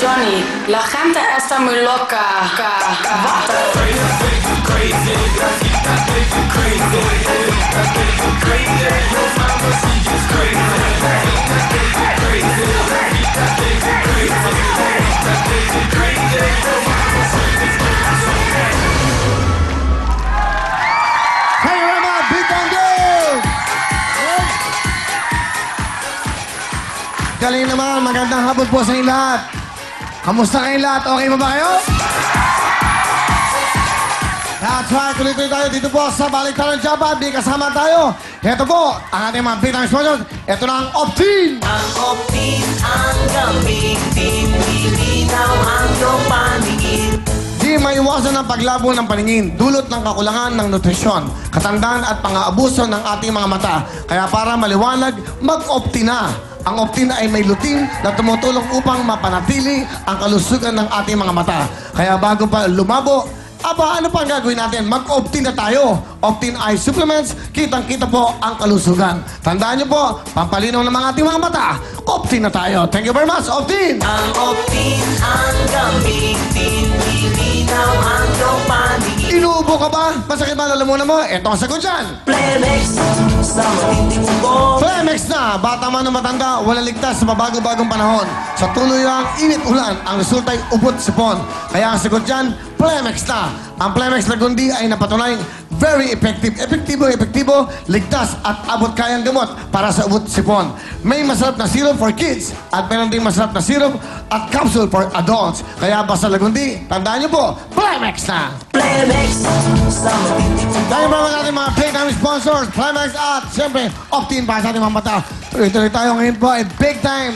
Johnny, la gente está muy loca. Galing naman, magandang hapon po sa inyo lahat. Kamusta kayong lahat? Okay ba kayo? That's right, tuloy-tuloy tayo dito po sa Baliktaran Japan. Di kasama tayo. Ito po, ang ating mga big-time sponsors. Ito na ang Optin! Ang Optin, ang gamitin, lilinaw ang iyong paningin. Di maiwasan ang paglabo ng paningin, dulot ng kakulangan ng nutrisyon, katandaan at pang-aabuso ng ating mga mata. Kaya para maliwanag, mag-Optin na. Ang Optin ay may lutein na tumutulong upang mapanatili ang kalusugan ng ating mga mata. Kaya bago pa lumabo, ano pa ang gagawin natin? Mag-Optin na tayo. Optin Eye Supplements, kitang-kita po ang kalusugan. Tandaan niyo po, pampalinaw ng mga ating mga mata, Optin na tayo. Thank you very much, Optin! Ang Optin, ang gamitin, lilinaw ang iyong paningin. Inuubo ka ba? Masakit ba lalamunan mo? Ito ang sagot dyan. Plemex, sa matinding ubo. Plemex na! Bata man o matanda, walang ligtas sa mabago-bagong panahon. Sa tuloy ang init-ulan, ang resulta'y ubot-sipon. Kaya ang sagot dyan, Plemex na! Ang Plemex na gundi ay napatunay very effective. Epektibo, ligtas at abot kayang gamot para sa ubot-sipon. May masarap na syrup for kids at meron ding masarap na syrup at capsule for adults. Kaya basta lagundi, tandaan niyo po, Plemex na! Plemex, sa matinding ubo. Dahil ba natin mga big-time sponsors, Climax at siyempre, Optin para sa ating mga mata. Tuloy-tuloy tayo ngayon po ay big time.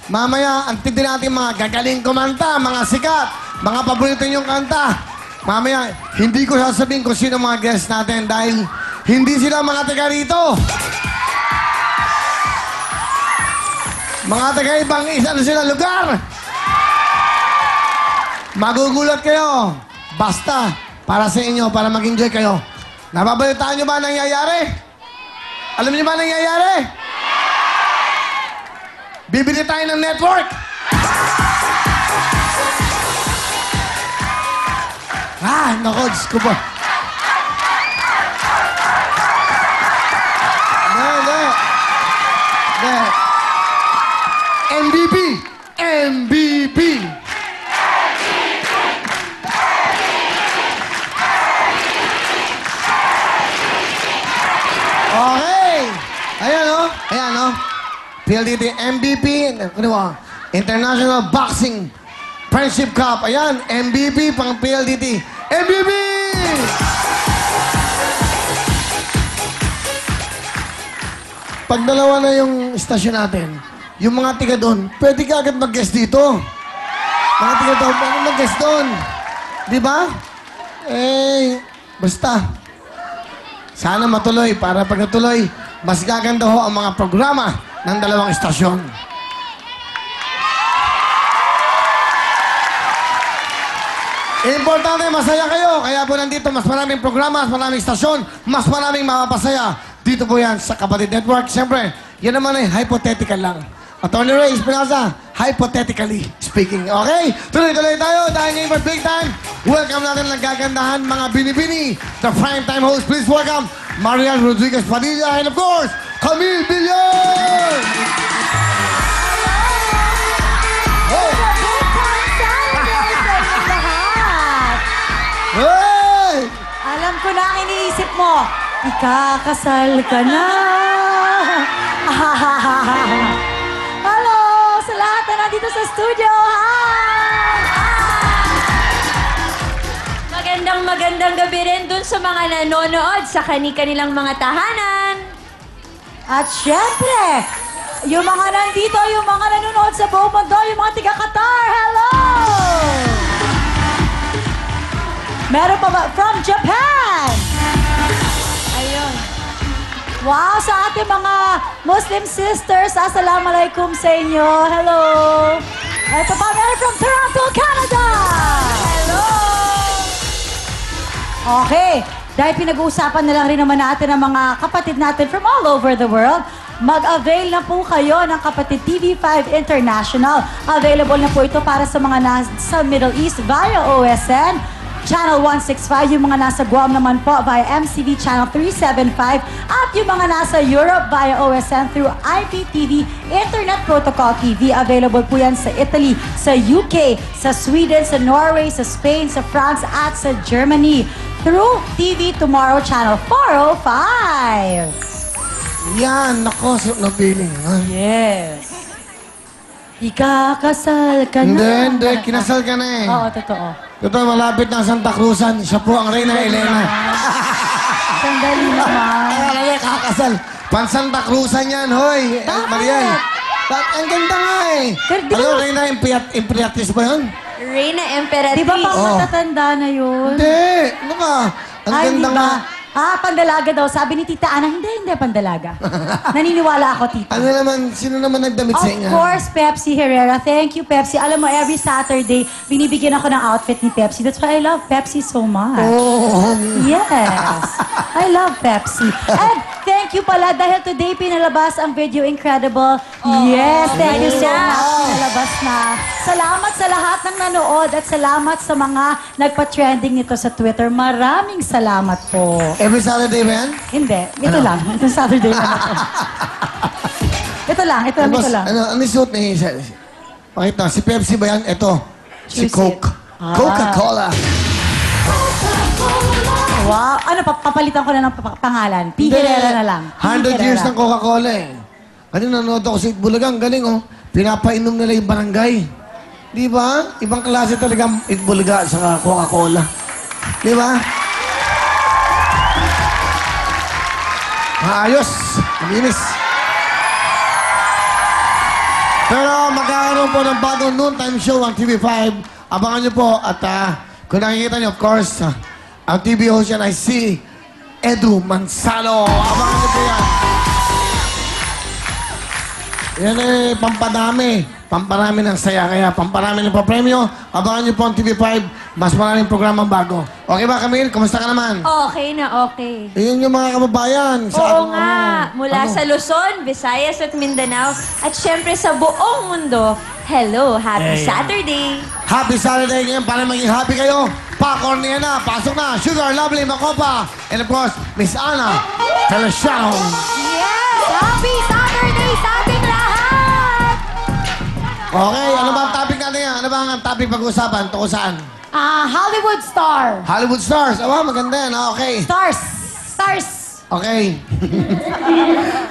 Mamaya, antin natin mga gagaling kumanta, mga sikat, mga paborito niyong kanta. Mamaya, hindi ko sasabihin kung sino mga guests natin dahil hindi sila mga taga rito. Mga taga ibang isa na sila lugar. Magugulat kayo. Basta, para sa inyo, para mag-enjoy kayo. Nababalitaan nyo ba nangyayari? Alam nyo ba nangyayari? Bibili tayo ng network. Nako, Diyos ko po. Hindi. MVP. Okay. Ayan o. PLDT MVP. Ano ba? International Boxing Friendship Cup. Ayan, MVP pang PLDT. MVP! Pag dalawa na yung istasyon natin, yung mga tiga doon, pwede ka agad mag-guest dito. Mga tiga doon, pwede mag-guest doon. Di ba? Basta. Sana matuloy para pag natuloy, mas gaganda ho ang mga programa ng dalawang istasyon. Importante, masaya kayo. Kaya po nandito, mas maraming programa, mas maraming istasyon, mas maraming mapapasaya. Dito po yan sa Kapatid Network. Siyempre, yan naman ay hypothetical lang. Attorney Ray Espinosa, hypothetically speaking. Okay? Tuloy-tuloy tayo dahil ngayon for big time. Welcome natin ang gagandahan mga binibini. The prime time host, please welcome Marian Rodriguez Padilla and of course, Camille Villar! Hey! Alam ko na ang iniisip mo. Ikakasal ka na. Hello sa lahat na nandito sa studio. Hi! Magandang gabi rin dun sa mga nanonood sa kani-kanilang mga tahanan. At syempre, yung mga nandito, yung mga nanonood sa buong mundo, yung mga tiga-Qatar, hello! Meron pa ba? From Japan! Ayun. Wow, sa ating mga Muslim sisters, assalamualaikum sa inyo. Hello! Ito pa, meron from Toronto, Canada! Hello! Okay, dahil pinag-uusapan na lang rin naman natin ang mga kapatid natin from all over the world, mag-avail na po kayo ng Kapatid TV5 International. Available na po ito para sa mga nasa Middle East via OSN, Channel 165, yung mga nasa Guam naman po via MCV Channel 375, at yung mga nasa Europe via OSN through IPTV Internet Protocol TV. Available po yan sa Italy, sa UK, sa Sweden, sa Norway, sa Spain, sa France, at sa Germany through TV Tomorrow Channel 405. Yan, nako, na feeling. Yes. Ikakasal ka na. Hindi, kinasal ka na eh. Oo, totoo. Totoo, malapit na Santa Cruzan. Siya po ang Reyna Elena. Sandali naman. Ay, kakasal. Pan Santa Cruzan yan, hoy. Mariel. Ang ganda nga eh. Pero di ba- Ano, Reyna Imperatriz ba yun? Reyna Emperatriz. Di ba pang Oo. matatanda na yun? Hindi. Ano ka? Ang Ay, ganda di nga. ba? Pandalaga daw. Sabi ni Tita Ana, hindi, pandalaga. Naniniwala ako, Tita. Ano naman, sino naman nagdamit sa Of inyo? course, Pepsi Herrera. Thank you, Pepsi. Alam mo, every Saturday, binibigyan ako ng outfit ni Pepsi. That's why I love Pepsi so much. Oh, Yes. I love Pepsi. And thank you pala dahil today pinalabas ang video Incredible. Yes, thank you so much. Pinalabas na. Salamat sa lahat ng nanood at salamat sa mga nagpa-trending nito sa Twitter. Maraming salamat po. every Saturday ba yan? Hindi. Ito lang. Ito Saturday lang ito. Ito lang. Boss, Ito lang. ano yung suit ni... Pakita, si Pepsi ba yan? Ito. Si Choose Coke. it. Coca-Cola. Wow. Ano, papalitan ko na ng pangalan. P. Herrera na lang. P. 100 years Herrera. ng Coca-Cola eh. Kanina nanood ako sa Itbulaga. Ang galing oh. Pinapainom nila yung barangay. Di ba? Ibang klase talaga ang Itbulaga sa Coca-Cola. Di ba? Maayos. Malinis. Pero magkakaroon po ng bagong noontime show ang TV5. Abangan nyo po at kung nakikita nyo, of course, ang TV host yan ay si Edu Mansalo. Abangan nyo po yan. Yan eh, pamparami ng saya. Kaya pamparami ng papremyo. Abangan nyo po ang TV5. Mas maraming programang bago. Okay ba, Camille? Kumusta ka naman? Okay na okay. Iyon yung mga kababayan. Oo nga. Mula Ano? sa Luzon, Visayas at Mindanao. At syempre sa buong mundo, hello, happy Saturday. Happy Saturday ngayon para maging happy kayo. Pakorniya na, pasok na. Sugar, Lovely, Makopa. And of course, Miss Ana Feliciano. Yes! Happy Saturday sa ating lahat! Okay, ano ba ang topic natin yan? Ano ba ang topic pag-usapan? Tungkol saan? Hollywood star. Hollywood stars. Awa, maganda yan. Okay. Stars. Okay.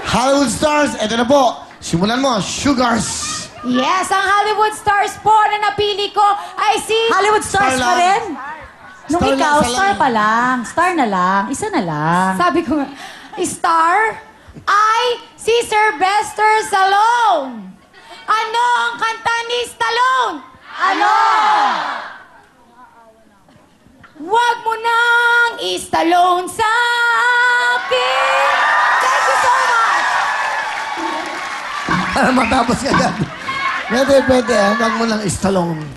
Hollywood stars. Ito na po. Simulan mo. Sugars. Yes, ang Hollywood stars po na napili ko ay si... Hollywood stars Star pa lang. rin? Nung Star lang, ikaw, isa star lang. pa lang. Star na lang. Isa na lang. Sabi ko nga, star ay si Sylvester Stallone. Ano ang kanta ni Stallone? Ano? Huwag mo nang i-Stallone sa akin. Thank you so much. Para matapos ka dyan. Pwede. Huwag mo lang Stallone.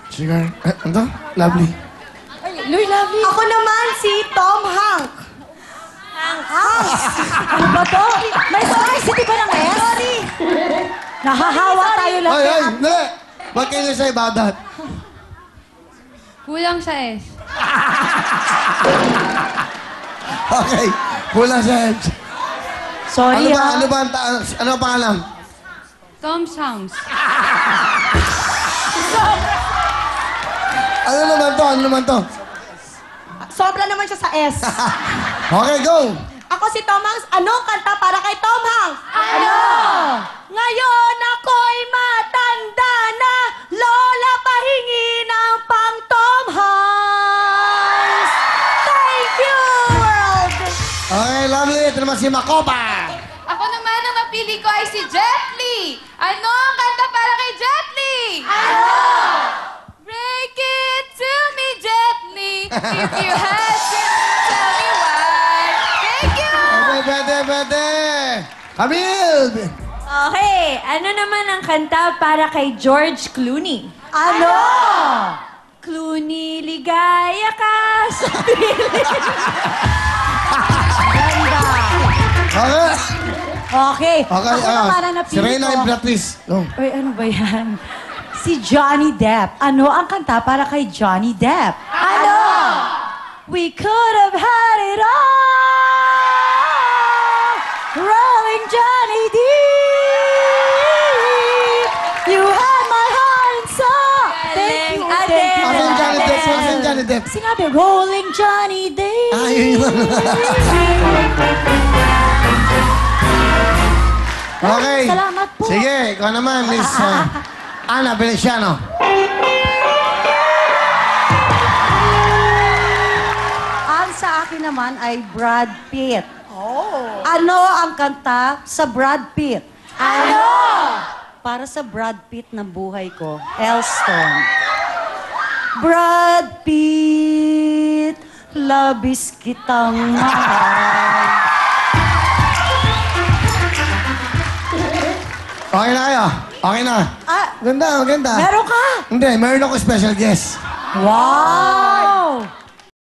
Sugar. Ano? Lovely. Louie Lovely. Ako naman si Tom Hanks. Ano ba to? May scarcity ba ng S? Sorry. Nahahawa tayo lang. Ay, hindi. Huwag kayo sa ibadat. Kulang sa S. Okay. Kulang sa head. Sorry ha. Ano ang pangalan? Tom Hanks. Ano naman to? Sobra naman siya sa S. Okay, go. Ako si Tom Hanks. Anong kanta para kay Tom Hanks? Ano? Ngayon ako'y matanda na, Lola pahingi ng pang Tom Hanks. Thank you, world! Okay, Lovely. Ito naman si Makopa. Ako naman ang napili ko ay si Jet Li. Ano ang kanta para kay Jet Li? Ano? Break it to me, Jet Li. If you had to tell me why. Thank you! Pwede. Camille! Okay, ano naman ang kanta para kay George Clooney? Ano? Clooney, ligaya ka sa piling. Okay. Okay. Okay, Ako naman ang napili si Reyna ko. Imperatriz. Oh. Uy, ano ba yan? Si Johnny Depp. Ano ang kanta para kay Johnny Depp? Ano? We could have had it all. Rolling Johnny Depp. You had my heart and soul. Thank you. Thank you. Asan Johnny Depp? Asan Johnny Depp? Sinabi, Rolling Johnny Depp. Ah, yun yun. Okay. Salamat po. Sige, ikaw naman, Miss Ana Feliciano. Ang sa akin naman ay Brad Pitt. Ano ang kanta sa Brad Pitt? Ano? Para sa Brad Pitt na buhay ko, Elston. Brad Pitt, labis kitang mahal. Okay na kayo? Okay na? Ah, Ganda, maganda. meron ka. Hindi, meron ako special guest. Wow!